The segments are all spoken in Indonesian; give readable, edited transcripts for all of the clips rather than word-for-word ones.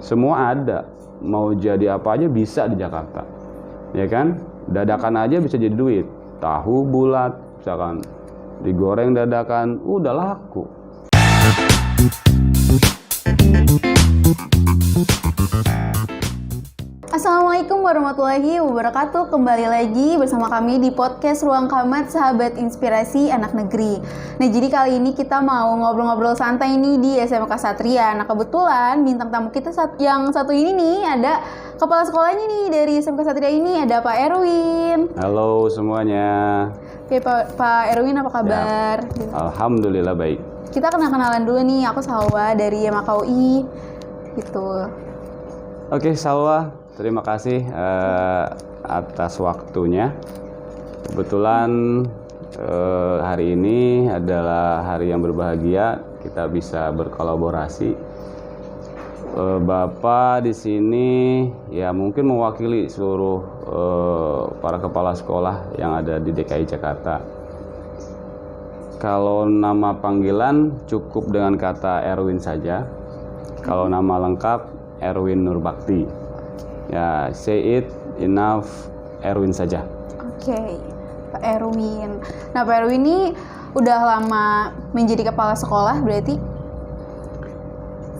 Semua ada, mau jadi apa aja bisa di Jakarta, ya kan? Dadakan aja bisa jadi duit. Tahu bulat, misalkan digoreng dadakan, udah laku. Assalamualaikum warahmatullahi wabarakatuh. Kembali lagi bersama kami di podcast Ruang Kamat Sahabat Inspirasi Anak Negeri. Nah, jadi kali ini kita mau ngobrol-ngobrol santai nih di SMK Satria. Nah, kebetulan bintang tamu kita yang satu ini nih ada kepala sekolahnya nih dari SMK Satria ini, ada Pak Erwin. Halo semuanya. Oke, Pak Erwin, apa kabar? Ya, alhamdulillah baik. Kita kenalan dulu nih, aku Salwa dari MAKUI gitu. Oke, Salwa. Terima kasih atas waktunya. Kebetulan hari ini adalah hari yang berbahagia, kita bisa berkolaborasi. Bapak di sini ya mungkin mewakili seluruh para kepala sekolah yang ada di DKI Jakarta. Kalau nama panggilan cukup dengan kata Erwin saja. Kalau nama lengkap Erwin Nurbakti. Ya, say it enough, Erwin saja. Oke, Pak Erwin. Nah, Pak Erwin ini udah lama menjadi kepala sekolah berarti?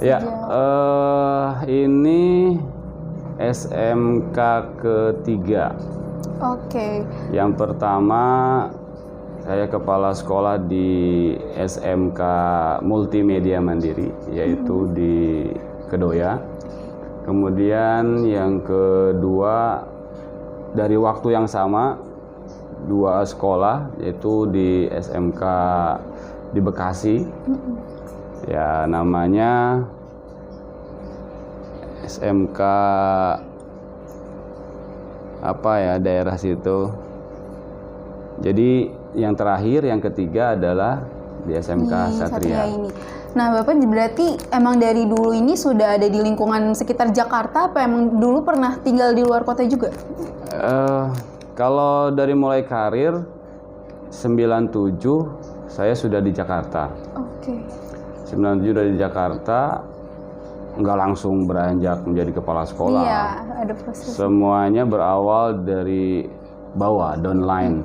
Ya, ini SMK ketiga. Oke. Yang pertama saya kepala sekolah di SMK Multimedia Mandiri, yaitu di Kedoya. Kemudian yang kedua dari waktu yang sama, dua sekolah, yaitu di SMK di Bekasi. Ya, namanya SMK apa ya, daerah situ. Jadi yang terakhir, yang ketiga adalah di SMK Satria ini. Nah, Bapak berarti emang dari dulu ini sudah ada di lingkungan sekitar Jakarta, apa emang dulu pernah tinggal di luar kota juga? Kalau dari mulai karir 97 saya sudah di Jakarta. Oke. 97 dari Jakarta, nggak langsung beranjak menjadi kepala sekolah. Iya, ada proses. Semuanya berawal dari bawah, downline.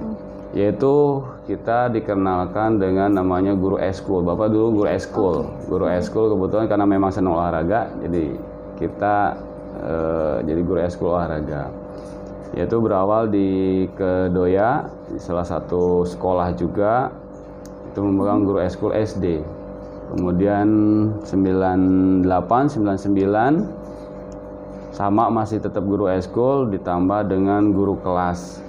Yaitu kita dikenalkan dengan namanya guru eskul. Bapak dulu guru eskul. Guru eskul kebetulan karena memang senang olahraga, jadi kita jadi guru eskul olahraga. Yaitu berawal di Kedoya, di salah satu sekolah juga, itu memegang guru eskul SD. Kemudian 98, 99 sama masih tetap guru eskul ditambah dengan guru kelas.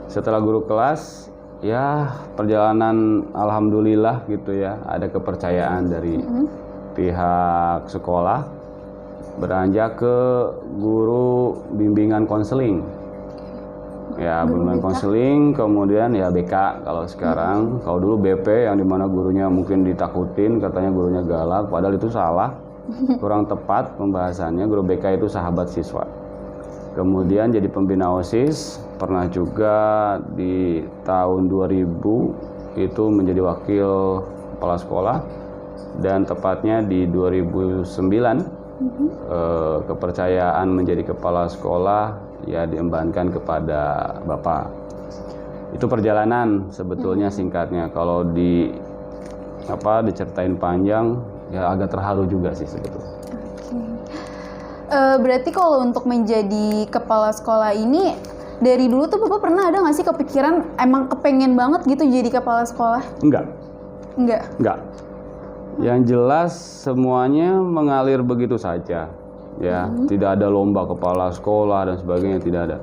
Setelah guru kelas, ya perjalanan alhamdulillah gitu ya, ada kepercayaan dari pihak sekolah, beranjak ke guru bimbingan konseling. Ya, bimbingan konseling, kemudian ya BK kalau sekarang. Kalau dulu BP yang dimana gurunya mungkin ditakutin, katanya gurunya galak, padahal itu salah, kurang tepat pembahasannya. Guru BK itu sahabat siswa. Kemudian jadi pembina OSIS, pernah juga di tahun 2000 itu menjadi wakil kepala sekolah, dan tepatnya di 2009 kepercayaan menjadi kepala sekolah ya diembankan kepada Bapak. Itu perjalanan sebetulnya singkatnya. Kalau diceritain panjang ya agak terharu juga sih sebetulnya. Berarti kalau untuk menjadi kepala sekolah ini dari dulu tuh Bapak pernah ada nggak sih kepikiran emang kepengen banget gitu jadi kepala sekolah? Enggak. Yang jelas semuanya mengalir begitu saja, ya. Tidak ada lomba kepala sekolah dan sebagainya, tidak ada.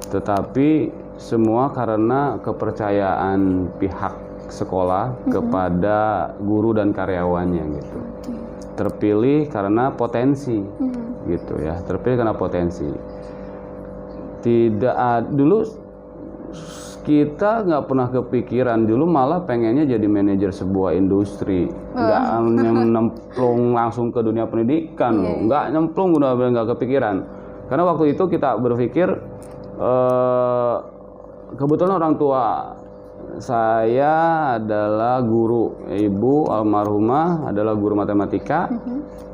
Tetapi semua karena kepercayaan pihak sekolah kepada guru dan karyawannya gitu. Terpilih karena potensi, gitu ya. Terpilih karena potensi. Dulu kita nggak pernah kepikiran, dulu malah pengennya jadi manajer sebuah industri, nggak nyemplung langsung ke dunia pendidikan, nggak nyemplung, udah nggak kepikiran. Karena waktu itu kita berpikir, kebetulan orang tua saya adalah guru, ibu almarhumah adalah guru matematika,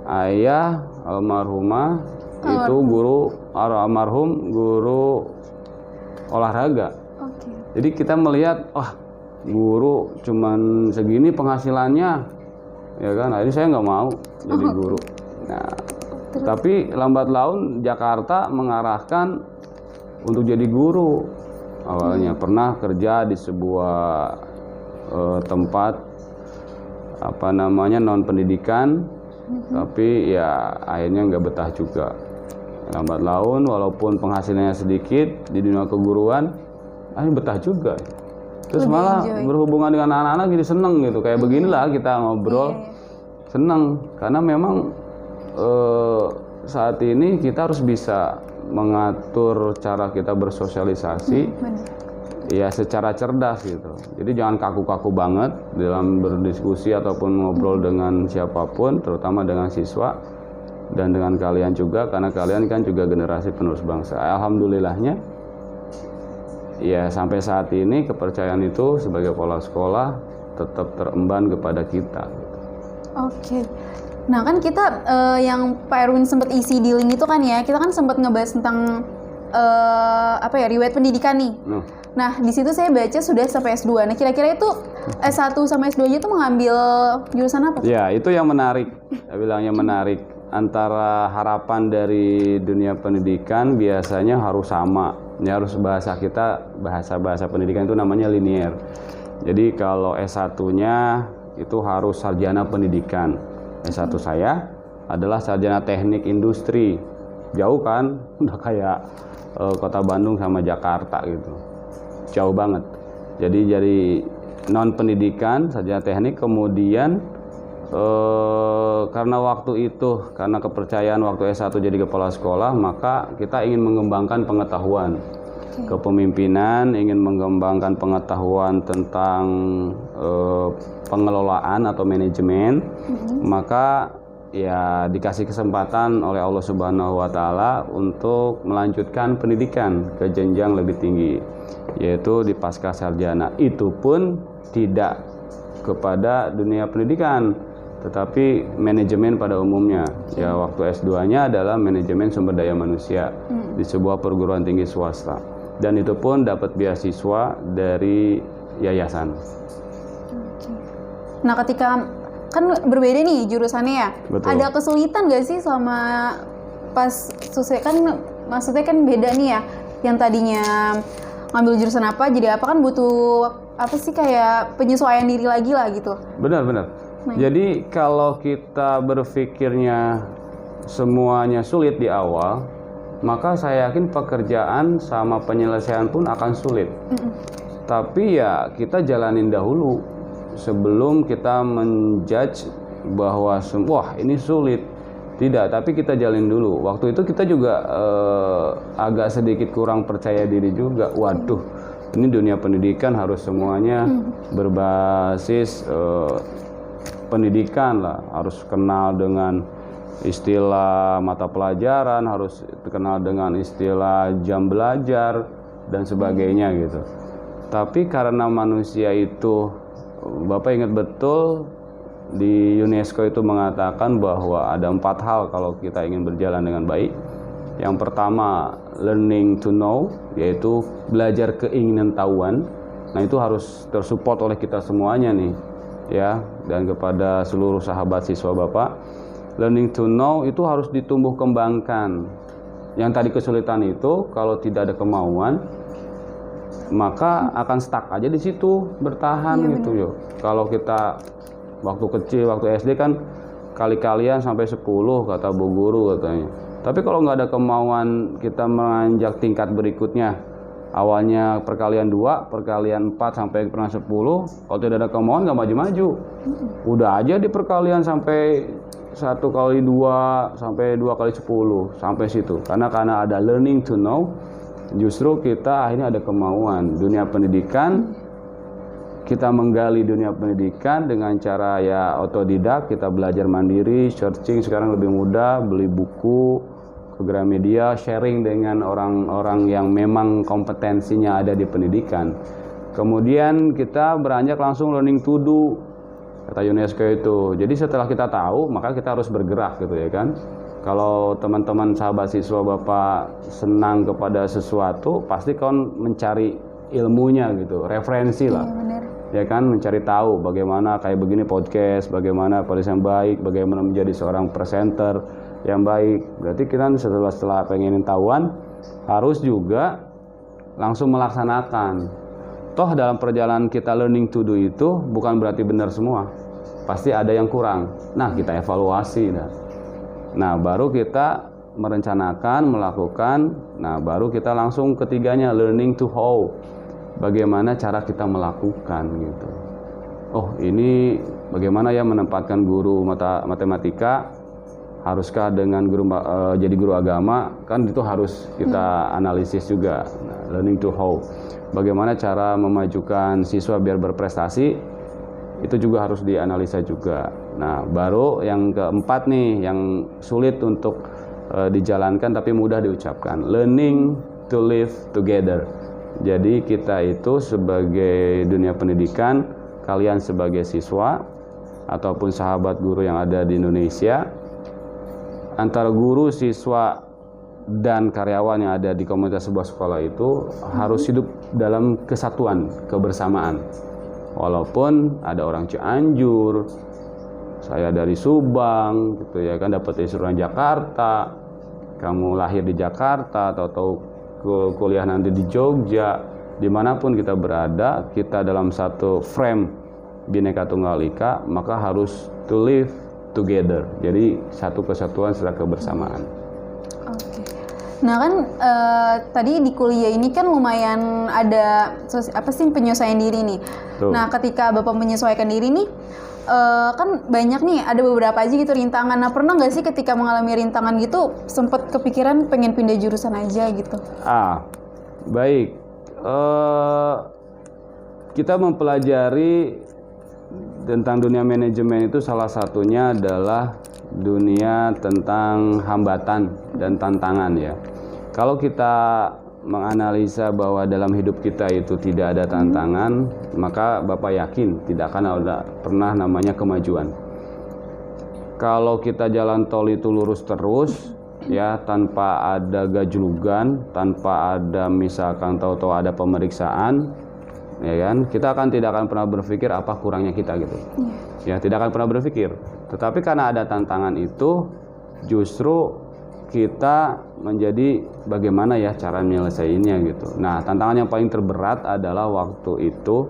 ayah almarhumah itu almarhum guru olahraga. Oke. Jadi kita melihat, guru cuman segini penghasilannya, ya kan? Akhirnya saya nggak mau jadi guru. Nah, tapi lambat laun Jakarta mengarahkan untuk jadi guru. Awalnya pernah kerja di sebuah tempat non pendidikan, tapi ya akhirnya nggak betah juga. Lambat laun walaupun penghasilannya sedikit di dunia keguruan, akhirnya betah juga. Terus Lebih malah enjoy. berhubungan dengan anak-anak jadi seneng gitu. Kayak beginilah kita ngobrol, seneng karena memang saat ini kita harus bisa mengatur cara kita bersosialisasi ya secara cerdas gitu. Jadi jangan kaku-kaku banget dalam berdiskusi ataupun ngobrol dengan siapapun, terutama dengan siswa dan dengan kalian juga, karena kalian kan juga generasi penerus bangsa. Alhamdulillahnya ya sampai saat ini kepercayaan itu sebagai kepala sekolah tetap teremban kepada kita. Oke. Nah kan kita yang Pak Erwin sempat isi di link itu kan ya, kita kan sempat ngebahas tentang riwayat pendidikan nih. Nah di situ saya baca sudah sampai S2. Nah kira-kira itu S1 sama S2 itu mengambil jurusan apa? Ya itu yang menarik, saya bilangnya menarik. Antara harapan dari dunia pendidikan biasanya harus sama. Ini harus bahasa pendidikan itu namanya linear. Jadi kalau S1-nya itu harus sarjana pendidikan. S1 saya adalah sarjana teknik industri. Jauh kan? Udah kayak kota Bandung sama Jakarta gitu. Jauh banget. Jadi dari non pendidikan sarjana teknik, kemudian karena waktu itu, karena kepercayaan waktu S1 jadi kepala sekolah, maka kita ingin mengembangkan pengetahuan kepemimpinan, ingin mengembangkan pengetahuan tentang pengelolaan atau manajemen. Maka ya dikasih kesempatan oleh Allah Subhanahu wa taala untuk melanjutkan pendidikan ke jenjang lebih tinggi, yaitu di pasca sarjana. Itu pun tidak kepada dunia pendidikan, tetapi manajemen pada umumnya. Ya waktu S2-nya adalah manajemen sumber daya manusia di sebuah perguruan tinggi swasta. Dan itu pun dapat beasiswa dari yayasan. Nah ketika kan berbeda nih jurusannya ya, Betul. ada kesulitan gak sih selama pas selesai? Kan maksudnya kan beda nih ya, yang tadinya ngambil jurusan apa jadi apa, kan butuh apa sih kayak penyesuaian diri lagi lah gitu. Benar. Jadi kalau kita berpikirnya semuanya sulit di awal, maka saya yakin pekerjaan sama penyelesaian pun akan sulit. Tapi ya kita jalanin dahulu sebelum kita menjudge bahwa wah ini sulit. Tidak, tapi kita jalin dulu. Waktu itu kita juga agak sedikit kurang percaya diri juga. Waduh, ini dunia pendidikan harus semuanya berbasis pendidikan lah. Harus kenal dengan istilah mata pelajaran, harus kenal dengan istilah jam belajar dan sebagainya gitu. Tapi karena manusia itu, Bapak ingat betul di UNESCO itu mengatakan bahwa ada 4 hal kalau kita ingin berjalan dengan baik. Yang pertama, learning to know, yaitu belajar keinginan tahuan. Nah itu harus tersupport oleh kita semuanya nih ya, dan kepada seluruh sahabat siswa Bapak. Learning to know itu harus ditumbuh kembangkan. Yang tadi kesulitan itu kalau tidak ada kemauan, maka akan stuck aja di situ, bertahan gitu yo. Kalau kita waktu kecil, waktu SD kan kali-kalian sampai 10 kata Bu Guru katanya. Tapi kalau nggak ada kemauan kita menanjak tingkat berikutnya, awalnya perkalian 2, perkalian 4 sampai pernah 10, kalau tidak ada kemauan nggak maju-maju. Udah aja di perkalian sampai 1 kali 2 sampai 2 kali 10 sampai situ. Karena ada learning to know, justru kita akhirnya ada kemauan. Dunia pendidikan, kita menggali dunia pendidikan dengan cara ya otodidak, kita belajar mandiri, searching sekarang lebih mudah, beli buku ke Gramedia, sharing dengan orang-orang yang memang kompetensinya ada di pendidikan. Kemudian kita beranjak langsung learning to do. kata UNESCO itu. Jadi setelah kita tahu, maka kita harus bergerak gitu ya kan. Kalau teman-teman sahabat siswa Bapak senang kepada sesuatu, pasti kan mencari ilmunya gitu, referensi lah. Iya, benar. Ya kan, mencari tahu bagaimana kayak begini podcast, bagaimana podcast yang baik, bagaimana menjadi seorang presenter yang baik. Berarti kita setelah pengenin tahuan, harus juga langsung melaksanakan. Toh dalam perjalanan kita learning to do itu bukan berarti benar semua. Pasti ada yang kurang. Nah, kita evaluasi. Nah, baru kita merencanakan, melakukan. Nah, baru kita langsung ketiganya, learning to how. Bagaimana cara kita melakukan gitu. Oh, ini bagaimana ya menempatkan guru matematika, haruskah dengan jadi guru agama, kan itu harus kita analisis juga. Nah, learning to how. Bagaimana cara memajukan siswa biar berprestasi, itu juga harus dianalisa juga. Nah, baru yang keempat nih, yang sulit untuk dijalankan tapi mudah diucapkan, learning to live together. Jadi kita itu sebagai dunia pendidikan, kalian sebagai siswa ataupun sahabat guru yang ada di Indonesia, antara guru, siswa, dan karyawan yang ada di komunitas sebuah sekolah itu harus hidup dalam kesatuan, kebersamaan. Walaupun ada orang Cianjur, saya dari Subang, gitu ya kan, dapat dari Jakarta, kamu lahir di Jakarta atau kuliah nanti di Jogja, dimanapun kita berada, kita dalam satu frame Bhinneka Tunggal Ika, maka harus to live together. Jadi satu kesatuan secara kebersamaan. Oke. Nah kan tadi di kuliah ini kan lumayan ada penyesuaian diri nih. Tuh. Nah ketika Bapak menyesuaikan diri nih, kan banyak nih, ada beberapa aja gitu rintangan. Nah pernah nggak sih ketika mengalami rintangan gitu sempet kepikiran pengen pindah jurusan aja gitu? Baik. Kita mempelajari tentang dunia manajemen itu salah satunya adalah dunia tentang hambatan dan tantangan ya. Kalau kita menganalisa bahwa dalam hidup kita itu tidak ada tantangan, maka Bapak yakin tidak akan ada pernah namanya kemajuan. Kalau kita jalan tol itu lurus terus, ya tanpa ada gajlugan, tanpa ada misalkan tahu-tahu ada pemeriksaan, ya kan, kita tidak akan pernah berpikir apa kurangnya kita gitu. Ya tidak akan pernah berpikir. Tetapi karena ada tantangan itu, justru kita menjadi bagaimana ya cara menyelesaikannya gitu. Nah, tantangan yang paling terberat adalah waktu itu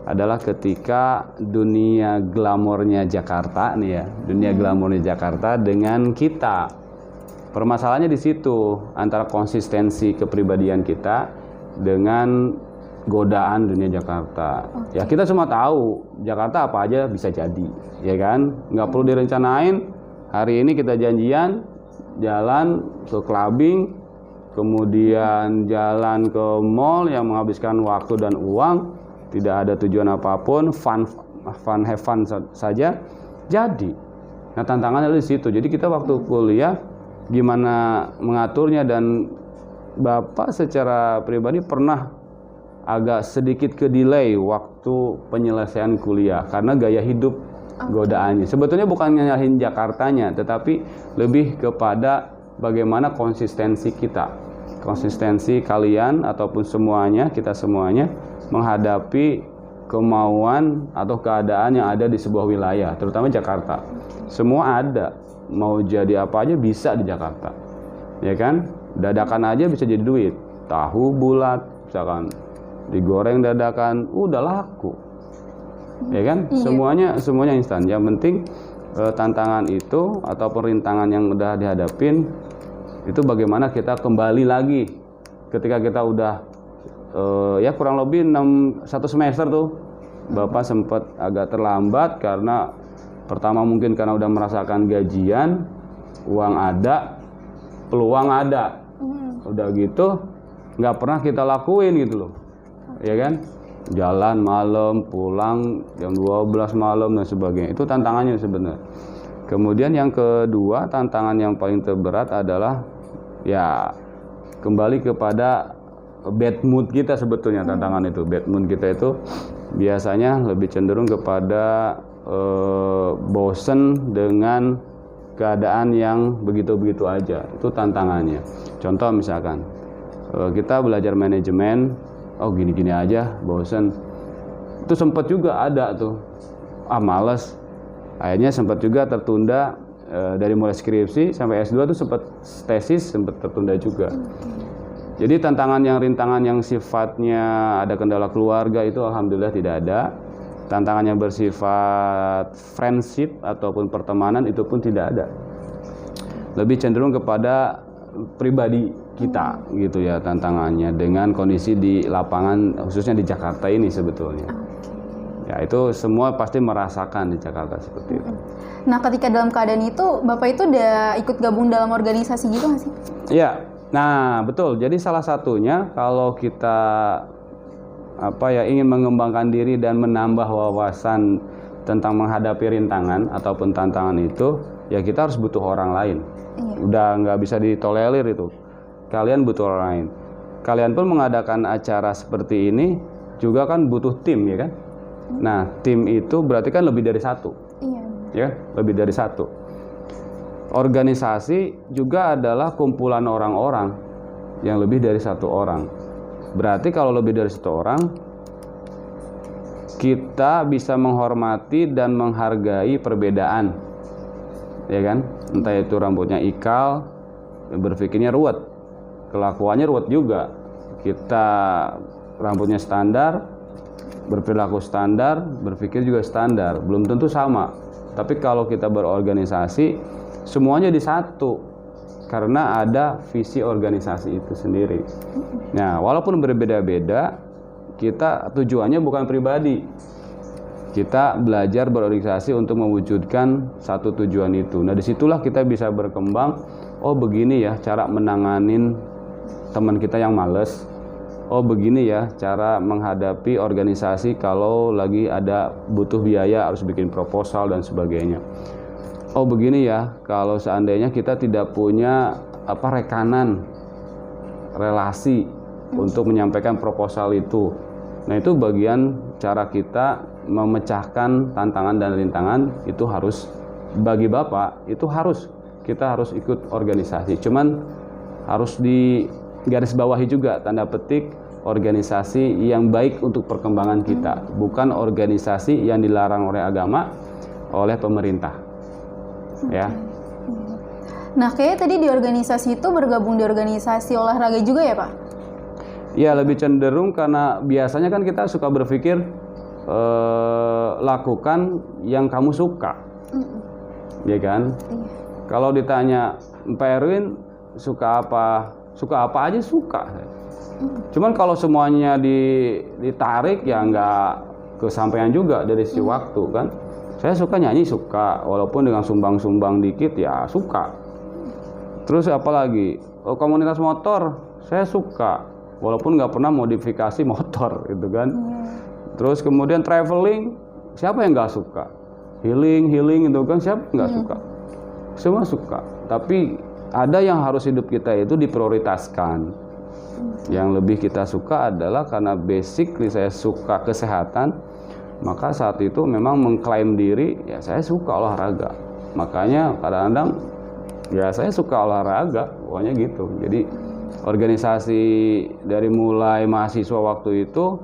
adalah ketika dunia glamornya Jakarta nih ya, dunia glamornya Jakarta dengan kita. Permasalahannya di situ, antara konsistensi kepribadian kita dengan godaan dunia Jakarta. Ya kita semua tahu Jakarta apa aja bisa jadi, ya kan? Nggak perlu direncanain. Hari ini kita janjian jalan ke clubbing, kemudian jalan ke mall yang menghabiskan waktu dan uang, tidak ada tujuan apapun, have fun saja. Jadi, nah tantangannya di situ. Jadi kita waktu kuliah gimana mengaturnya, dan Bapak secara pribadi pernah agak sedikit ke delay waktu penyelesaian kuliah karena gaya hidup godaannya. Sebetulnya bukan nyalahin Jakartanya, tetapi lebih kepada bagaimana konsistensi kita, konsistensi kalian ataupun semuanya, kita semuanya menghadapi kemauan atau keadaan yang ada di sebuah wilayah, terutama Jakarta. Semua ada, mau jadi apa aja bisa di Jakarta, ya kan? Dadakan aja bisa jadi duit. Tahu bulat, misalkan digoreng dadakan, udah laku. Ya kan, semuanya instan. Yang penting tantangan itu ataupun rintangan yang udah dihadapin itu bagaimana kita kembali lagi ketika kita udah ya kurang lebih 1 semester tuh Bapak sempat agak terlambat karena pertama mungkin karena udah merasakan gajian, uang ada, peluang ada, udah gitu nggak pernah kita lakuin gitu loh, ya kan? Jalan malam, pulang jam 12 malam dan sebagainya. Itu tantangannya sebenarnya. Kemudian yang kedua, tantangan yang paling terberat adalah ya kembali kepada bad mood kita sebetulnya. Tantangan itu, bad mood kita itu biasanya lebih cenderung kepada bosen dengan keadaan yang begitu-begitu aja. Itu tantangannya. Contoh misalkan kita belajar manajemen, oh gini-gini aja, bosen. Itu sempat juga ada tuh, males. Akhirnya sempat juga tertunda, dari mulai skripsi sampai S2 tuh sempat tesis sempat tertunda juga. Jadi rintangan yang sifatnya ada kendala keluarga itu alhamdulillah tidak ada. Tantangan yang bersifat friendship ataupun pertemanan itu pun tidak ada. Lebih cenderung kepada pribadi kita gitu ya tantangannya dengan kondisi di lapangan khususnya di Jakarta ini sebetulnya. Ya itu semua pasti merasakan di Jakarta seperti itu. Nah ketika dalam keadaan itu Bapak itu udah ikut gabung dalam organisasi gitu nggak sih? Iya, nah betul. Jadi salah satunya kalau kita ingin mengembangkan diri dan menambah wawasan tentang menghadapi rintangan ataupun tantangan itu, ya kita harus butuh orang lain. Iya. Udah nggak bisa ditolerir itu. Kalian butuh orang lain. Kalian pun mengadakan acara seperti ini juga kan butuh tim ya kan? Nah tim itu berarti kan lebih dari satu. Iya. Ya, lebih dari satu. Organisasi juga adalah kumpulan orang-orang yang lebih dari satu orang. Berarti kalau lebih dari satu orang, kita bisa menghormati dan menghargai perbedaan, ya kan? Entah itu rambutnya ikal, berpikirnya ruwet, kelakuannya ruwet juga. Kita rambutnya standar, berperilaku standar, berpikir juga standar, belum tentu sama. Tapi kalau kita berorganisasi, semuanya di satu karena ada visi organisasi itu sendiri. Nah, walaupun berbeda-beda, kita tujuannya bukan pribadi. Kita belajar berorganisasi untuk mewujudkan satu tujuan itu. Nah, disitulah kita bisa berkembang. Oh, begini ya cara menanganin teman kita yang males. Oh, begini ya cara menghadapi organisasi kalau lagi ada butuh biaya harus bikin proposal dan sebagainya. Oh, begini ya kalau seandainya kita tidak punya rekanan relasi untuk menyampaikan proposal itu. Nah, itu bagian cara kita memecahkan tantangan dan rintangan itu harus bagi Bapak itu kita harus ikut organisasi. Cuman harus di garis bawahi juga tanda petik organisasi yang baik untuk perkembangan kita, bukan organisasi yang dilarang oleh agama, oleh pemerintah. Ya. Nah, kayaknya tadi di organisasi itu bergabung di organisasi olahraga juga ya, Pak? Ya, lebih cenderung karena biasanya kan kita suka berpikir lakukan yang kamu suka. Ya kan? Kalau ditanya Pak Erwin suka apa? Suka apa aja suka. Cuman kalau semuanya ditarik ya nggak kesampaian juga dari sisi waktu kan. Saya suka nyanyi suka, walaupun dengan sumbang-sumbang dikit ya suka. Terus apalagi komunitas motor saya suka, walaupun nggak pernah modifikasi motor gitu kan. Terus kemudian traveling siapa yang nggak suka? Healing itu kan siapa nggak suka? Semua suka. Tapi ada yang harus hidup kita itu diprioritaskan. Yang lebih kita suka adalah karena basically saya suka kesehatan, maka saat itu memang mengklaim diri ya saya suka olahraga. Makanya kadang-kadang ya saya suka olahraga, pokoknya gitu. Jadi organisasi dari mulai mahasiswa waktu itu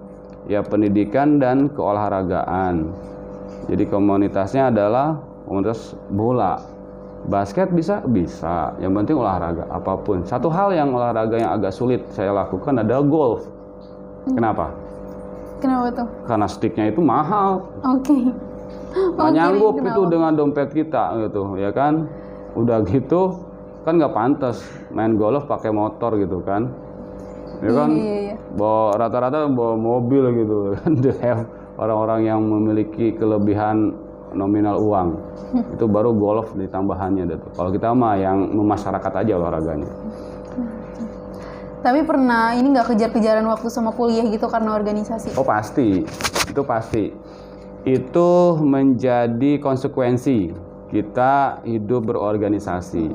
ya pendidikan dan keolahragaan. Jadi komunitasnya adalah komunitas bola. Basket bisa, yang penting olahraga apapun. Satu hal yang olahraga yang agak sulit saya lakukan adalah golf. Kenapa? Kenapa tuh? Karena sticknya itu mahal. Oke. Nggak nyanggup itu dengan dompet kita gitu, ya kan? Udah gitu kan nggak pantas main golf pakai motor gitu kan? Ya kan? Iya. Bawa rata-rata bawa mobil gitu kan? Orang-orang yang memiliki kelebihan nominal uang itu baru golf ditambahannya gitu. Kalau kita mah yang memasyarakat aja olahraganya. Tapi pernah ini nggak kejar-kejaran waktu sama kuliah gitu karena organisasi? Oh pasti, itu pasti. Itu menjadi konsekuensi kita hidup berorganisasi.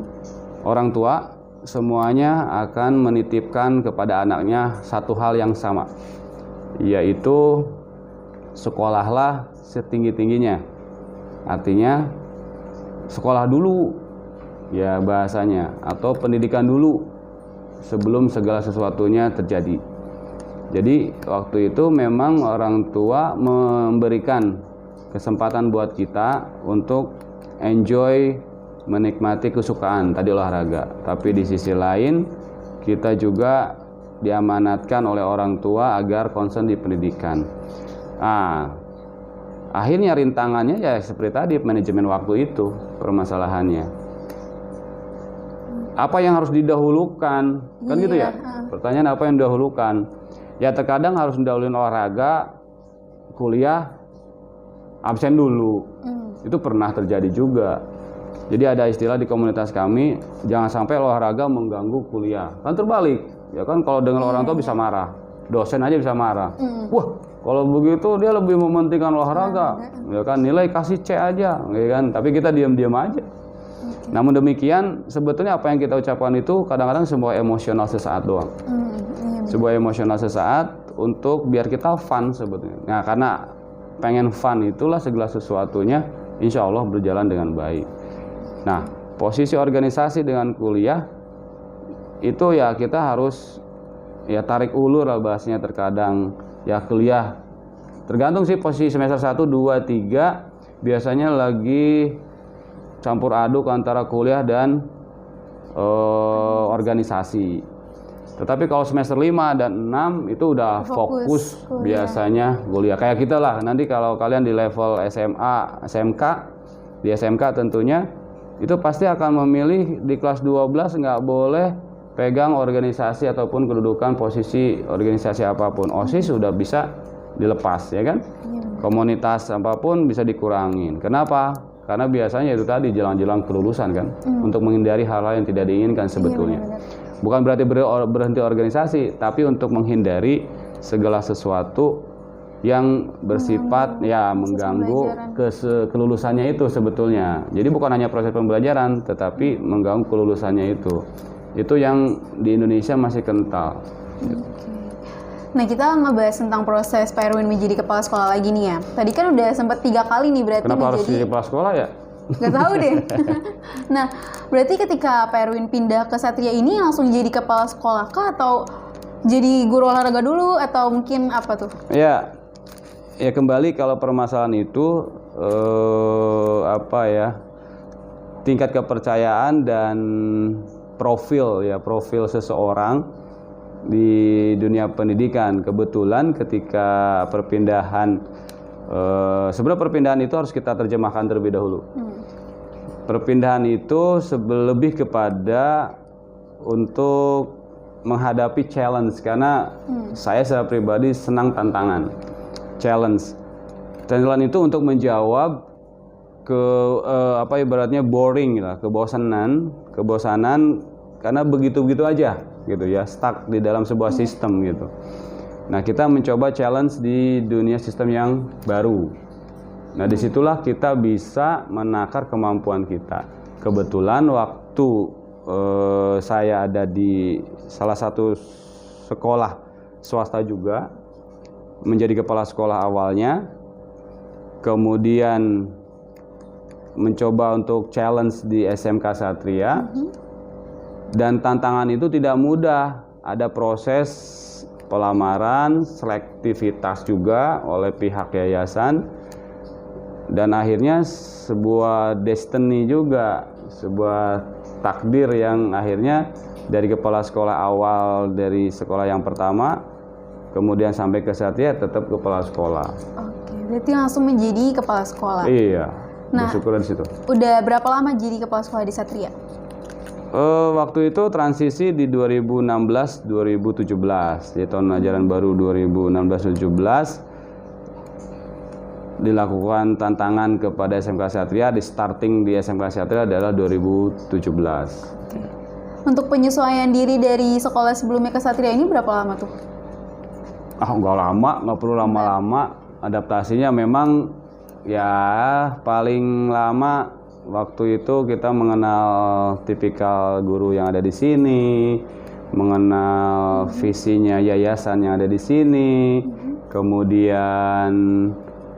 Orang tua semuanya akan menitipkan kepada anaknya satu hal yang sama, yaitu sekolahlah setinggi-tingginya. Artinya sekolah dulu ya bahasanya, atau pendidikan dulu sebelum segala sesuatunya terjadi. Jadi waktu itu memang orang tua memberikan kesempatan buat kita untuk enjoy, menikmati kesukaan tadi olahraga. Tapi di sisi lain kita juga diamanatkan oleh orang tua agar concern di pendidikan. Akhirnya rintangannya ya seperti tadi, manajemen waktu itu permasalahannya. Apa yang harus didahulukan? Kan gitu ya. Pertanyaan apa yang didahulukan? Ya terkadang harus mendahuluin olahraga, kuliah absen dulu. Itu pernah terjadi juga. Jadi ada istilah di komunitas kami, jangan sampai olahraga mengganggu kuliah. Kan terbalik. Ya kan kalau dengan orang tua bisa marah. Dosen aja bisa marah. Wah, kalau begitu dia lebih mementingkan olahraga. Ya kan nilai kasih C aja, ya kan. Tapi kita diam-diam aja. Namun demikian, sebetulnya apa yang kita ucapkan itu kadang-kadang sebuah emosional sesaat doang. Sebuah emosional sesaat untuk biar kita fun sebetulnya. Nah, karena pengen fun itulah segala sesuatunya insya Allah berjalan dengan baik. Nah, posisi organisasi dengan kuliah itu ya kita harus ya tarik ulur lah bahasanya terkadang. Ya kuliah tergantung sih posisi semester 1, 2, 3 biasanya lagi campur aduk antara kuliah dan organisasi. Tetapi kalau semester 5 dan 6 itu udah fokus biasanya kuliah. Kayak kita lah, nanti kalau kalian di level SMA, SMK, di SMK tentunya, itu pasti akan memilih di kelas 12 nggak boleh pegang organisasi ataupun kedudukan posisi organisasi apapun. OSIS sudah bisa dilepas, ya kan? Komunitas apapun bisa dikurangin. Kenapa? Karena biasanya itu tadi jelang-jelang kelulusan kan, untuk menghindari hal-hal yang tidak diinginkan sebetulnya. Bukan berarti berhenti organisasi, tapi untuk menghindari segala sesuatu yang bersifat ya mengganggu kelulusannya itu sebetulnya. Jadi bukan hanya proses pembelajaran, tetapi mengganggu kelulusannya itu. Itu yang di Indonesia masih kental. Nah, kita ngebahas tentang proses Pak Erwin menjadi kepala sekolah lagi nih ya. Tadi kan udah sempat 3 kali nih berarti. Kenapa harus jadi kepala sekolah ya? Gak tahu deh. Nah, berarti ketika Pak Erwin pindah ke Satria ini langsung jadi kepala sekolah kah atau jadi guru olahraga dulu atau mungkin apa tuh? Ya kembali kalau permasalahan itu tingkat kepercayaan dan profil seseorang di dunia pendidikan. Kebetulan ketika perpindahan sebenarnya perpindahan itu harus kita terjemahkan terlebih dahulu. Perpindahan itu lebih kepada untuk menghadapi challenge karena saya secara pribadi senang tantangan, challenge. Tantangan itu untuk menjawab ibaratnya boring lah, kebosanan karena begitu-begitu aja gitu ya, stuck di dalam sebuah sistem gitu. Nah, kita mencoba challenge di dunia sistem yang baru. Nah, disitulah kita bisa menakar kemampuan kita. Kebetulan waktu saya ada di salah satu sekolah swasta juga, menjadi kepala sekolah awalnya, kemudian mencoba untuk challenge di SMK Satria, dan tantangan itu tidak mudah. Ada proses pelamaran, selektivitas juga oleh pihak yayasan, dan akhirnya sebuah destiny juga, sebuah takdir yang akhirnya dari kepala sekolah awal dari sekolah yang pertama kemudian sampai ke Satria tetap kepala sekolah. Oke, berarti langsung menjadi kepala sekolah. Iya. Nah, bersyukur di situ. Udah berapa lama jadi kepala sekolah di Satria? Waktu itu transisi di 2016-2017, di tahun ajaran baru 2016-2017 dilakukan tantangan kepada SMK Satria. Di starting di SMK Satria adalah 2017. Oke. Untuk penyesuaian diri dari sekolah sebelumnya ke Satria ini berapa lama tuh? Nggak lama, nggak perlu lama-lama. Adaptasinya memang ya paling lama waktu itu kita mengenal tipikal guru yang ada di sini, mengenal visinya yayasan yang ada di sini, kemudian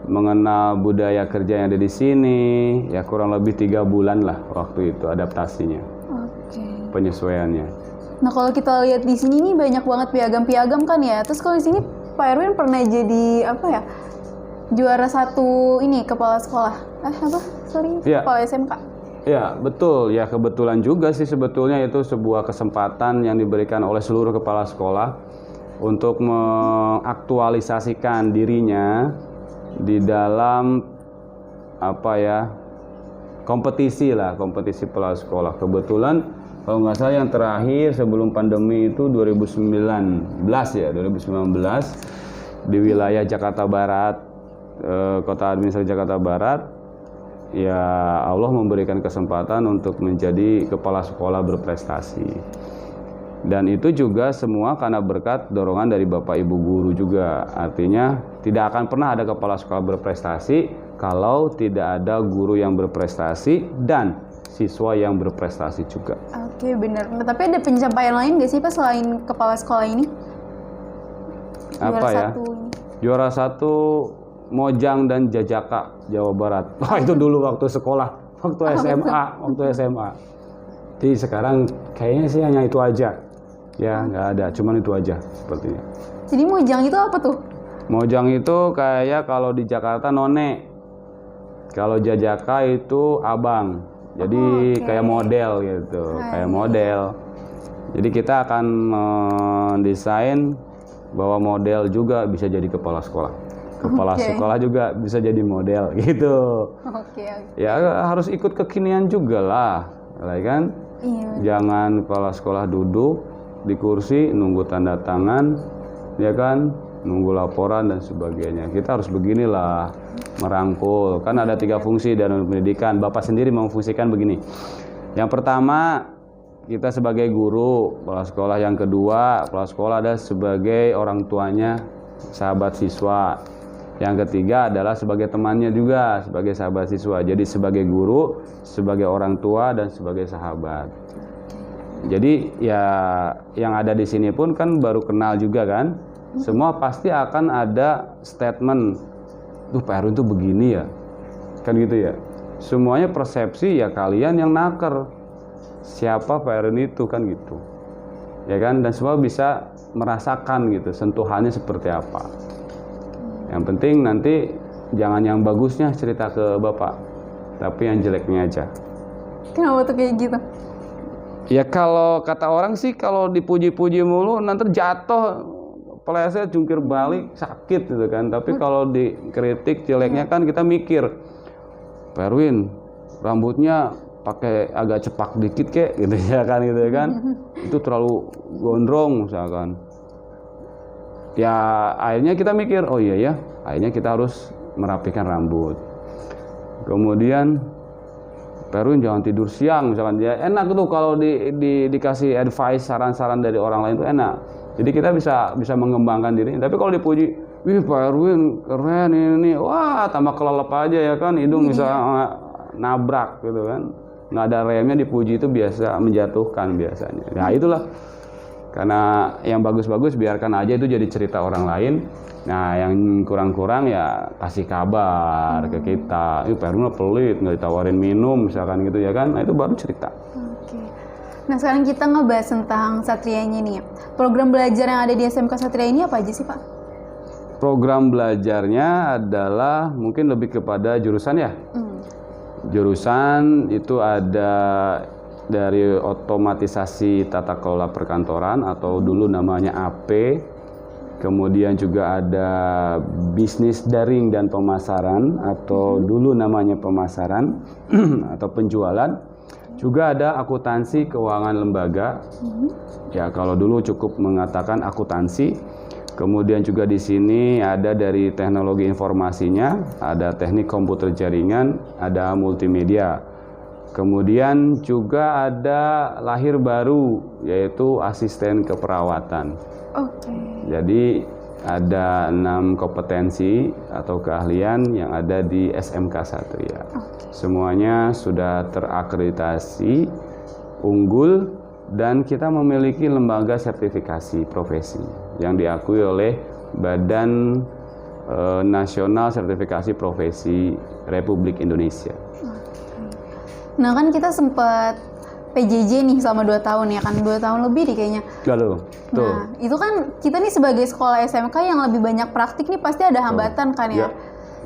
mengenal budaya kerja yang ada di sini. Ya kurang lebih 3 bulan lah waktu itu adaptasinya, penyesuaiannya. Nah kalau kita lihat di sini nih banyak banget piagam-piagam kan ya. Terus kalau di sini Pak Erwin pernah jadi apa ya? Juara 1 ini kepala sekolah. Kepala SMK. Ya betul, ya kebetulan juga sih sebetulnya itu sebuah kesempatan yang diberikan oleh seluruh kepala sekolah untuk mengaktualisasikan dirinya di dalam kompetisi kepala sekolah. Kebetulan kalau nggak salah yang terakhir sebelum pandemi itu 2019 di wilayah Jakarta Barat, Kota Administrasi Jakarta Barat. Ya Allah memberikan kesempatan untuk menjadi kepala sekolah berprestasi. Dan itu juga semua karena berkat dorongan dari Bapak Ibu guru juga. Artinya tidak akan pernah ada kepala sekolah berprestasi kalau tidak ada guru yang berprestasi dan siswa yang berprestasi juga. Oke, benar. Nah, tapi ada pencapaian lain nggak sih Pak selain kepala sekolah ini? Juara 1 Mojang dan Jajaka Jawa Barat. Wah itu dulu waktu sekolah, waktu SMA. Jadi sekarang kayaknya sih hanya itu aja. Ya nggak ada, cuman itu aja sepertinya. Jadi Mojang itu apa tuh? Mojang itu kayak kalau di Jakarta none. Kalau Jajaka itu abang. Jadi kayak model gitu, kayak model. Jadi kita akan mendesain bahwa model juga bisa jadi kepala sekolah. Kepala sekolah juga bisa jadi model gitu. Ya harus ikut kekinian juga lah, kan? Iya. Jangan kepala sekolah duduk di kursi nunggu tanda tangan, ya kan? Nunggu laporan dan sebagainya. Kita harus beginilah, merangkul. Kan ada 3 fungsi dalam pendidikan. Bapak sendiri memfungsikan begini. Yang pertama, kita sebagai guru kepala sekolah. Yang kedua, kepala sekolah ada sebagai orang tuanya, sahabat siswa. Yang ketiga adalah sebagai temannya juga, sebagai sahabat siswa. Jadi sebagai guru, sebagai orang tua, dan sebagai sahabat. Jadi ya yang ada di sini pun kan baru kenal juga kan. Semua pasti akan ada statement, Pak Erwin tuh begini ya. Kan gitu ya. Semuanya persepsi ya kalian yang naker. Siapa Pak Erwin itu kan gitu. Ya kan, dan semua bisa merasakan gitu sentuhannya seperti apa. Yang penting nanti jangan yang bagusnya cerita ke Bapak, tapi yang jeleknya aja. Kenapa tuh kayak gitu? Ya kalau kata orang sih kalau dipuji-puji mulu nanti jatuh, peleset jungkir balik sakit gitu kan. Tapi kalau dikritik jeleknya kan kita mikir, Pak Erwin rambutnya pakai agak cepak dikit kek gitu ya kan itu terlalu gondrong misalkan. Ya akhirnya kita mikir, oh iya ya, akhirnya kita harus merapikan rambut. Kemudian Pak Erwin jangan tidur siang misalkan. Ya enak tuh kalau dikasih advice, saran-saran dari orang lain itu enak. Jadi kita bisa mengembangkan diri. Tapi kalau dipuji, wih Pak Erwin keren ini, wah tambah kelelep aja ya kan, hidung bisa nabrak gitu kan. Nggak ada remnya, dipuji itu biasa menjatuhkan biasanya. Nah itulah. Karena yang bagus-bagus biarkan aja itu jadi cerita orang lain. Nah yang kurang-kurang ya kasih kabar ke kita. Pak Erwin pelit, nggak ditawarin minum misalkan gitu ya kan. Nah itu baru cerita. Nah sekarang kita ngebahas tentang Satrianya nih. Program belajar yang ada di SMK Satria ini apa aja sih Pak? Program belajarnya adalah mungkin lebih kepada jurusan ya. Jurusan itu ada dari otomatisasi tata kelola perkantoran atau dulu namanya AP. Kemudian juga ada bisnis daring dan pemasaran atau dulu namanya pemasaran atau penjualan. Juga ada akuntansi keuangan lembaga. Ya kalau dulu cukup mengatakan akuntansi. Kemudian juga di sini ada dari teknologi informasinya, ada teknik komputer jaringan, ada multimedia. Kemudian juga ada lahir baru, yaitu asisten keperawatan. Jadi ada 6 kompetensi atau keahlian yang ada di SMK Satria. Semuanya sudah terakreditasi, unggul, dan kita memiliki lembaga sertifikasi profesi yang diakui oleh Badan Nasional Sertifikasi Profesi Republik Indonesia. Nah kan kita sempat PJJ nih selama 2 tahun ya kan, 2 tahun lebih deh kayaknya. Lalu, tuh. Nah itu kan kita nih sebagai sekolah SMK yang lebih banyak praktik nih pasti ada hambatan kan ya. Ya.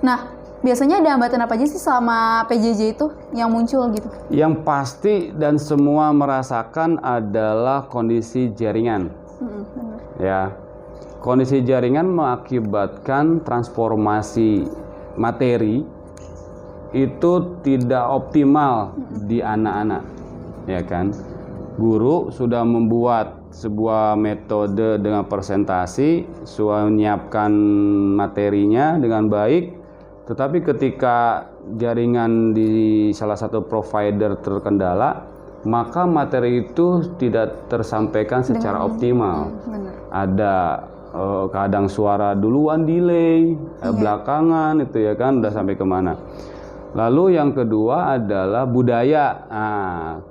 Nah biasanya ada hambatan apa aja sih selama PJJ itu yang muncul gitu? Yang pasti dan semua merasakan adalah kondisi jaringan. Benar. Ya, kondisi jaringan mengakibatkan transformasi materi itu tidak optimal di anak-anak, ya kan? Guru sudah membuat sebuah metode dengan presentasi, sudah menyiapkan materinya dengan baik, tetapi ketika jaringan di salah satu provider terkendala, maka materi itu tidak tersampaikan secara optimal. Benar. Ada kadang suara duluan delay, belakangan itu ya kan, udah sampai kemana. Lalu yang kedua adalah budaya,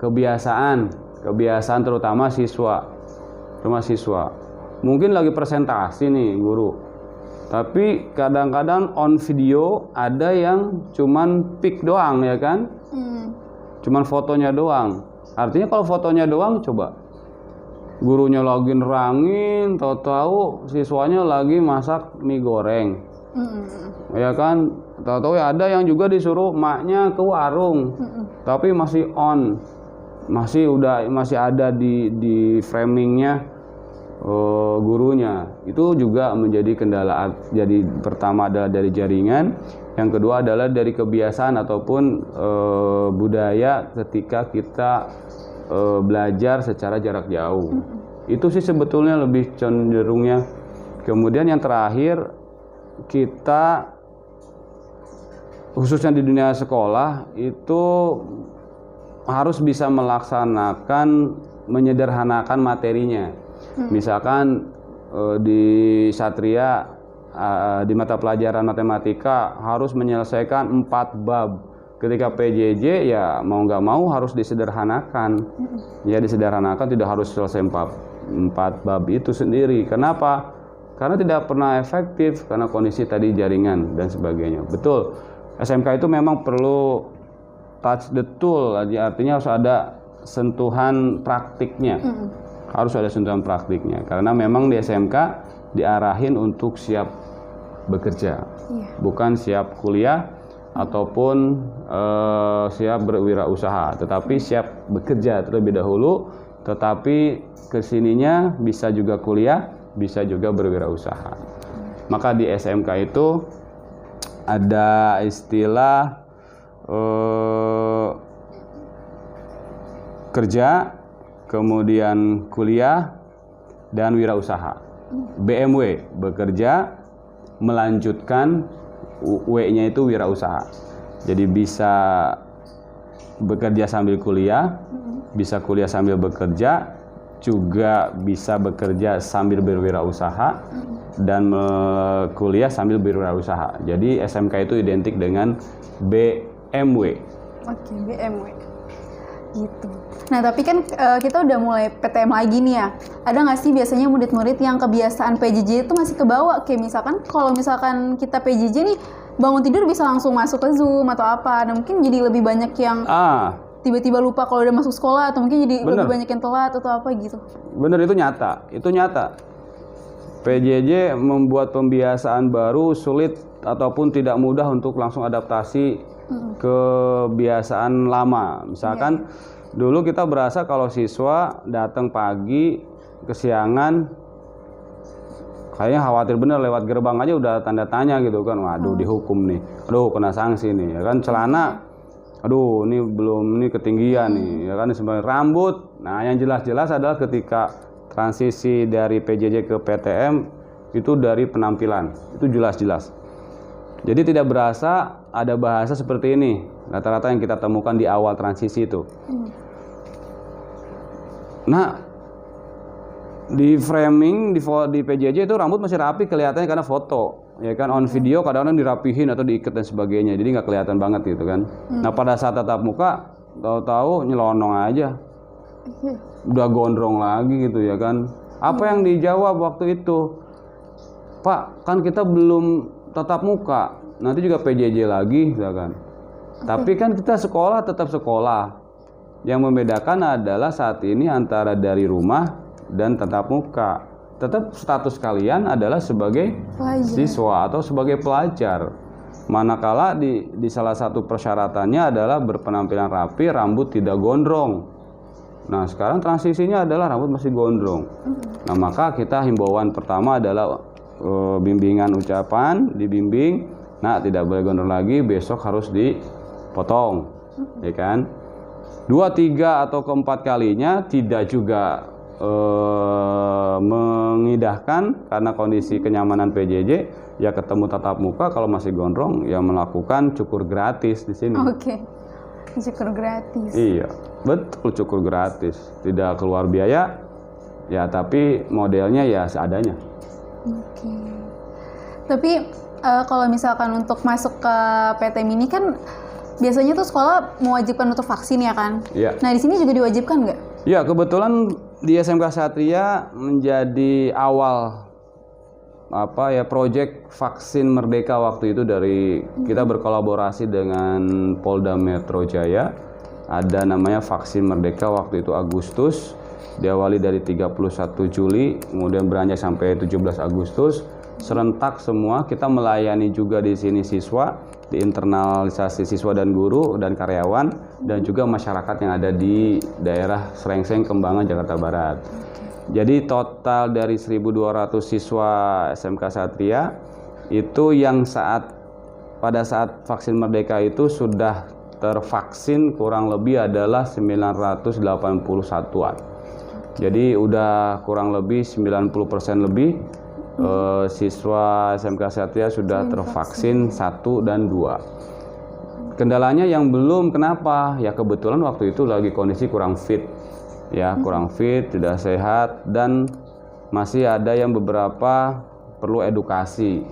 kebiasaan terutama siswa. Mungkin lagi presentasi nih guru, tapi kadang-kadang on video ada yang cuman pic doang ya kan, cuman fotonya doang. Artinya kalau fotonya doang, coba gurunya lagi nerangin, tahu-tahu siswanya lagi masak mie goreng, ya kan. Tahu-tahu ya ada yang juga disuruh maknya ke warung, tapi masih on, masih ada di framingnya gurunya. Itu juga menjadi kendala. Jadi pertama adalah dari jaringan, yang kedua adalah dari kebiasaan ataupun budaya ketika kita belajar secara jarak jauh. Itu sih sebetulnya lebih cenderungnya. Kemudian yang terakhir, kita khususnya di dunia sekolah itu harus bisa menyederhanakan materinya. Misalkan di Satria di mata pelajaran matematika harus menyelesaikan 4 bab. Ketika PJJ ya mau nggak mau harus disederhanakan. Ya disederhanakan, tidak harus selesai 4 bab itu sendiri. Kenapa? Karena tidak pernah efektif karena kondisi tadi jaringan dan sebagainya. Betul. SMK itu memang perlu touch the tool, artinya harus ada sentuhan praktiknya. Harus ada sentuhan praktiknya karena memang di SMK diarahin untuk siap bekerja, bukan siap kuliah ataupun siap berwirausaha, tetapi siap bekerja terlebih dahulu. Tetapi kesininya bisa juga kuliah, bisa juga berwirausaha. Maka di SMK itu ada istilah kerja, kemudian kuliah, dan wirausaha. BMW, bekerja, melanjutkan, W-nya itu wirausaha. Jadi bisa bekerja sambil kuliah, bisa kuliah sambil bekerja, juga bisa bekerja sambil berwirausaha, dan kuliah sambil berwirausaha. Jadi SMK itu identik dengan BMW. Oke, BMW. Gitu. Nah, tapi kan kita udah mulai PTM lagi nih ya. Ada nggak sih biasanya murid-murid yang kebiasaan PJJ itu masih kebawa? Kayak misalkan kalau misalkan kita PJJ nih, bangun tidur bisa langsung masuk ke Zoom atau apa. Dan mungkin jadi lebih banyak yang tiba-tiba lupa kalau udah masuk sekolah, atau mungkin jadi lebih banyak yang telat atau apa gitu. Bener, itu nyata. PJJ membuat pembiasaan baru sulit ataupun tidak mudah untuk langsung adaptasi kebiasaan lama. Misalkan dulu kita berasa kalau siswa datang pagi, kesiangan, kayaknya khawatir bener, lewat gerbang aja udah tanda tanya gitu kan. Waduh, dihukum nih. Aduh, kena sanksi nih. Ya kan, celana, aduh, ini ketinggian nih. Ya kan, sebenarnya rambut. Nah, yang jelas-jelas adalah ketika transisi dari PJJ ke PTM itu dari penampilan. Itu jelas-jelas. Jadi tidak berasa ada bahasa seperti ini, rata-rata yang kita temukan di awal transisi itu. Nah, di framing, di PJJ itu rambut masih rapi kelihatannya karena foto. Ya kan, on video kadang-kadang dirapihin atau diikat dan sebagainya, jadi nggak kelihatan banget gitu kan. Nah, pada saat tatap muka, tahu-tahu nyelonong aja. Udah gondrong lagi gitu ya kan. Apa yang dijawab waktu itu? Pak, kan kita belum tatap muka, nanti juga PJJ lagi, misalkan. Tapi kan kita sekolah tetap sekolah. Yang membedakan adalah saat ini antara dari rumah dan tatap muka. Tetap status kalian adalah sebagai siswa atau sebagai pelajar. Manakala di salah satu persyaratannya adalah berpenampilan rapi, rambut tidak gondrong. Nah, sekarang transisinya adalah rambut masih gondrong. Nah, maka kita himbauan pertama adalah bimbingan ucapan, dibimbing. Nah, tidak boleh gondrong lagi, besok harus dipotong, ya kan? 2, 3 atau keempat kalinya tidak juga mengindahkan karena kondisi kenyamanan PJJ, ya ketemu tatap muka. Kalau masih gondrong ya melakukan cukur gratis di sini. Oke. Cukur gratis. Iya, betul, cukur gratis, tidak keluar biaya ya, tapi modelnya ya seadanya. Oke. Tapi kalau misalkan untuk masuk ke PTM ini kan biasanya tuh sekolah mewajibkan untuk vaksin ya kan? Iya. Nah, di sini juga diwajibkan nggak? Ya, kebetulan di SMK Ksatria menjadi awal proyek vaksin Merdeka waktu itu dari kita berkolaborasi dengan Polda Metro Jaya. Ada namanya vaksin Merdeka waktu itu Agustus, diawali dari 31 Juli, kemudian beranjak sampai 17 Agustus. Serentak semua, kita melayani juga di sini siswa, di internalisasi siswa dan guru dan karyawan, dan juga masyarakat yang ada di daerah Srengseng, Kembangan, Jakarta Barat. Jadi total dari 1.200 siswa SMK Ksatria itu yang pada saat vaksin Merdeka itu sudah tervaksin kurang lebih adalah 981-an. Jadi udah kurang lebih 90% lebih siswa SMK Ksatria sudah tervaksin 1 dan 2. Kendalanya yang belum, kenapa? Ya kebetulan waktu itu lagi kondisi kurang fit. Ya, kurang fit, tidak sehat, dan masih ada yang beberapa perlu edukasi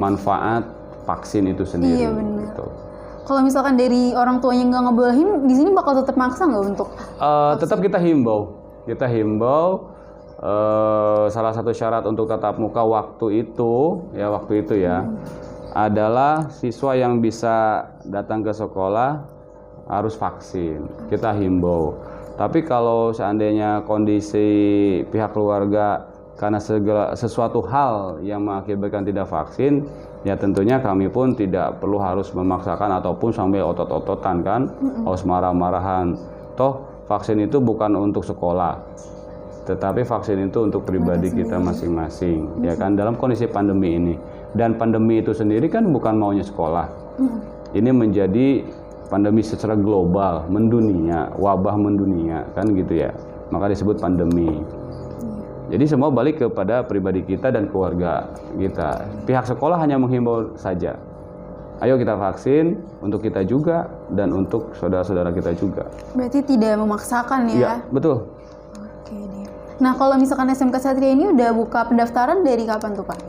manfaat vaksin itu sendiri. Iya, benar. Gitu. Kalau misalkan dari orang tuanya nggak ngebolehin, di sini bakal tetap maksa nggak untuk tetap kita himbau. Salah satu syarat untuk tatap muka waktu itu ya adalah siswa yang bisa datang ke sekolah harus vaksin. Kita himbau. Tapi kalau seandainya kondisi pihak keluarga karena sesuatu hal yang mengakibatkan tidak vaksin, ya tentunya kami pun tidak perlu harus memaksakan ataupun sampai otot-ototan kan, harus marah-marahan. Toh vaksin itu bukan untuk sekolah, tetapi vaksin itu untuk pribadi kita masing-masing, ya kan, dalam kondisi pandemi ini. Dan pandemi itu sendiri kan bukan maunya sekolah. Ini menjadi pandemi secara global, mendunia, wabah mendunia, kan gitu ya. Maka disebut pandemi. Jadi semua balik kepada pribadi kita dan keluarga kita. Pihak sekolah hanya menghimbau saja. Ayo kita vaksin untuk kita juga dan untuk saudara-saudara kita juga. Berarti tidak memaksakan ya? Iya, betul. Oke deh. Nah, kalau misalkan SMK Ksatria ini udah buka pendaftaran dari kapan tuh, Pak?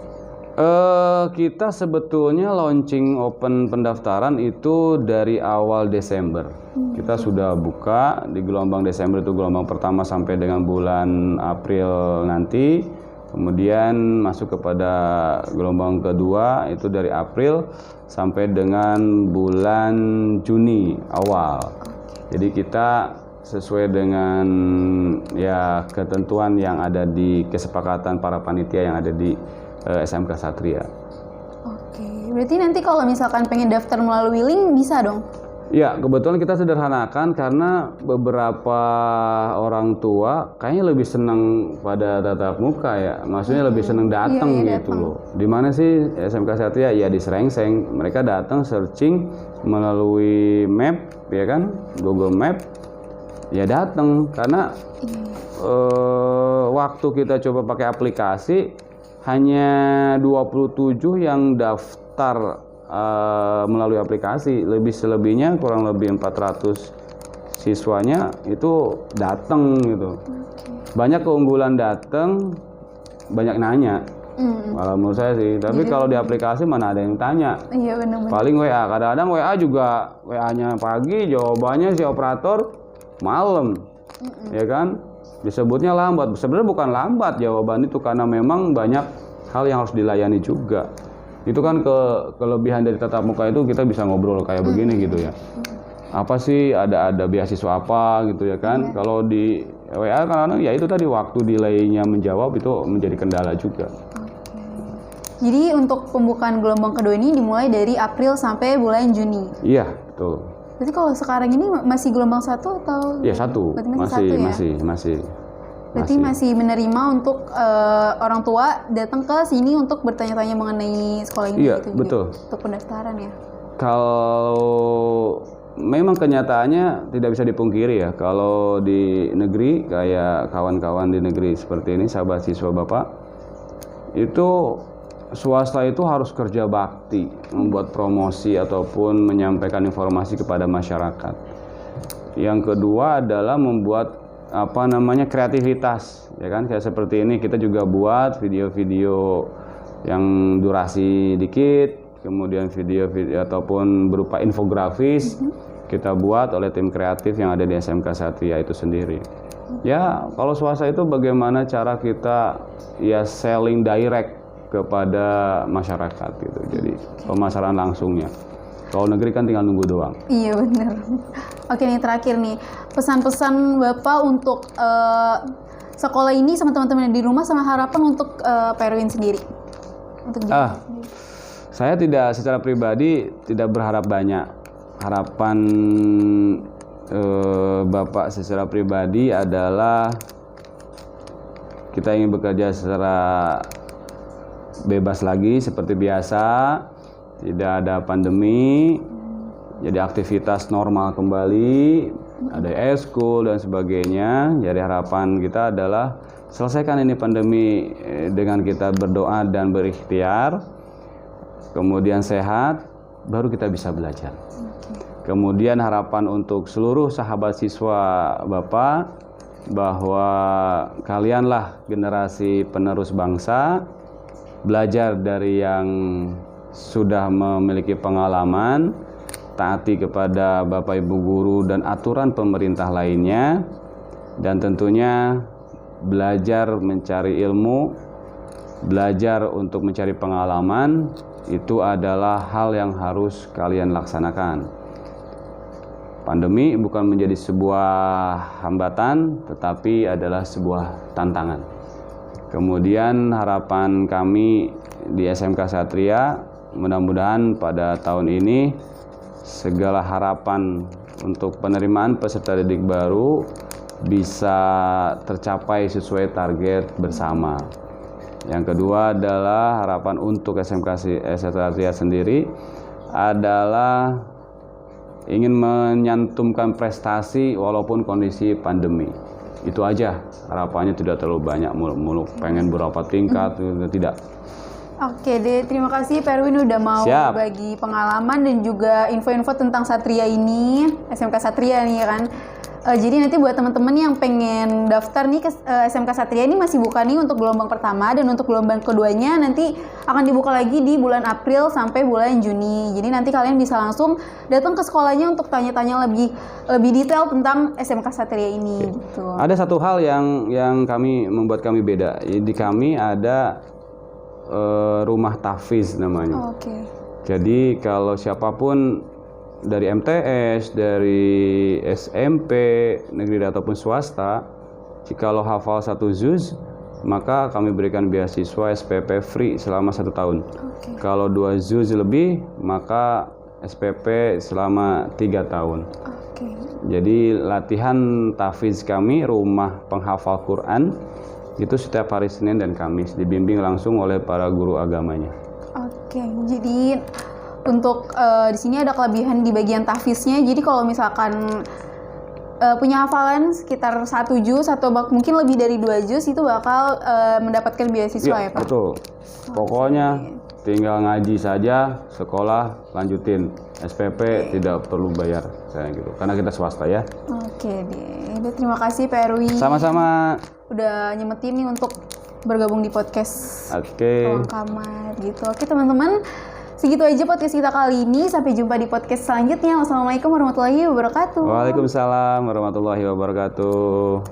Kita sebetulnya launching open pendaftaran itu dari awal Desember. Kita sudah buka di gelombang Desember, itu gelombang pertama sampai dengan bulan April nanti. Kemudian masuk kepada gelombang kedua itu dari April sampai dengan bulan Juni awal. Jadi kita sesuai dengan ya ketentuan yang ada di kesepakatan para panitia yang ada di SMK Ksatria. Oke, berarti nanti kalau misalkan pengen daftar melalui link bisa dong? Ya, kebetulan kita sederhanakan karena beberapa orang tua kayaknya lebih senang pada tatap muka ya. Maksudnya lebih senang datang gitu loh. Di mana sih SMK Ksatria? Ya di Srengseng. Mereka datang searching melalui map, ya kan? Google Map. Ya datang karena waktu kita coba pakai aplikasi hanya 27 yang daftar melalui aplikasi. Selebihnya kurang lebih 400 siswanya itu datang gitu. Banyak keunggulan datang, banyak nanya. Kalau menurut saya sih. Tapi kalau di aplikasi mana ada yang tanya. Iya benar-benar. Paling WA. Kadang-kadang WA juga WA-nya pagi, jawabannya si operator malam. Ya kan? Disebutnya lambat. Sebenarnya bukan lambat jawaban itu karena memang banyak hal yang harus dilayani juga. Itu kan kelebihan dari tatap muka itu kita bisa ngobrol kayak begini gitu ya. Apa sih ada beasiswa apa gitu ya kan? Kalau di WA kan ya itu tadi waktu delay-nya menjawab itu menjadi kendala juga. Jadi untuk pembukaan gelombang kedua ini dimulai dari April sampai bulan Juni. Iya, betul. Berarti kalau sekarang ini masih gelombang 1 atau? Iya, 1. Berarti masih 1 ya? Berarti masih menerima untuk orang tua datang ke sini untuk bertanya-tanya mengenai sekolah ini. Iya, gitu betul. juga, untuk pendaftaran ya. Kalau memang kenyataannya tidak bisa dipungkiri ya, kalau di negeri kayak kawan-kawan di negeri seperti ini, sahabat siswa Bapak, itu swasta itu harus kerja bakti, membuat promosi ataupun menyampaikan informasi kepada masyarakat. Yang kedua adalah membuat kreativitas, ya kan, kayak seperti ini kita juga buat video-video yang durasi dikit, kemudian video-video ataupun berupa infografis kita buat oleh tim kreatif yang ada di SMK Satria itu sendiri. Ya, kalau swasta itu bagaimana cara kita ya selling direct kepada masyarakat gitu, jadi pemasaran langsungnya. Kalau negeri kan tinggal nunggu doang. Iya benar. Oke nih terakhir nih, pesan-pesan Bapak untuk sekolah ini sama teman-teman di rumah sama harapan untuk Pak Erwin sendiri. Untuk sendiri. Saya tidak secara pribadi tidak berharap banyak. Harapan Bapak secara pribadi adalah kita ingin bekerja secara bebas lagi seperti biasa. Tidak ada pandemi, jadi aktivitas normal kembali, ada e-school dan sebagainya. Jadi harapan kita adalah selesaikan ini pandemi dengan kita berdoa dan berikhtiar, kemudian sehat, baru kita bisa belajar. Kemudian harapan untuk seluruh sahabat siswa Bapak, bahwa kalianlah generasi penerus bangsa, belajar dari yang sudah memiliki pengalaman, taati kepada Bapak Ibu guru dan aturan pemerintah lainnya, dan tentunya belajar mencari ilmu, belajar untuk mencari pengalaman, itu adalah hal yang harus kalian laksanakan. Pandemi bukan menjadi sebuah hambatan, tetapi adalah sebuah tantangan. Kemudian harapan kami di SMK Satria, mudah-mudahan pada tahun ini segala harapan untuk penerimaan peserta didik baru bisa tercapai sesuai target bersama. Yang kedua adalah harapan untuk SMK Satria sendiri adalah ingin menyantumkan prestasi walaupun kondisi pandemi. Itu aja harapannya, tidak terlalu banyak muluk-muluk pengen berapa tingkat, tidak. Oke deh, terima kasih Pak Erwin udah mau berbagi pengalaman dan juga info-info tentang Satria ini, SMK Satria nih kan. Jadi nanti buat teman-teman yang pengen daftar nih ke SMK Satria ini masih buka nih untuk gelombang pertama, dan untuk gelombang keduanya nanti akan dibuka lagi di bulan April sampai bulan Juni. Jadi nanti kalian bisa langsung datang ke sekolahnya untuk tanya-tanya lebih detail tentang SMK Satria ini. Gitu. Ada satu hal yang membuat kami beda. Di kami ada rumah tahfiz namanya. Jadi kalau siapapun dari MTS, dari SMP, negeri ataupun swasta, jikalau hafal 1 juz, maka kami berikan beasiswa SPP free selama 1 tahun. Kalau 2 juz lebih, maka SPP selama 3 tahun. Jadi latihan tahfiz kami, rumah penghafal Quran, itu setiap hari Senin dan Kamis, dibimbing langsung oleh para guru agamanya. Jadi untuk di sini ada kelebihan di bagian tahfiznya. Jadi kalau misalkan punya hafalan sekitar 1 juz atau mungkin lebih dari 2 juz, itu bakal mendapatkan beasiswa ya Pak? Betul. Pokoknya tinggal ngaji saja, sekolah lanjutin, SPP tidak perlu bayar, kayak gitu. Karena kita swasta ya. Oke deh. Terima kasih Pak Erwin. Sama-sama. Udah nyemetin nih untuk bergabung di podcast Ruang Kamar gitu. Oke teman-teman, segitu aja podcast kita kali ini. Sampai jumpa di podcast selanjutnya. Wassalamualaikum warahmatullahi wabarakatuh. Waalaikumsalam warahmatullahi wabarakatuh.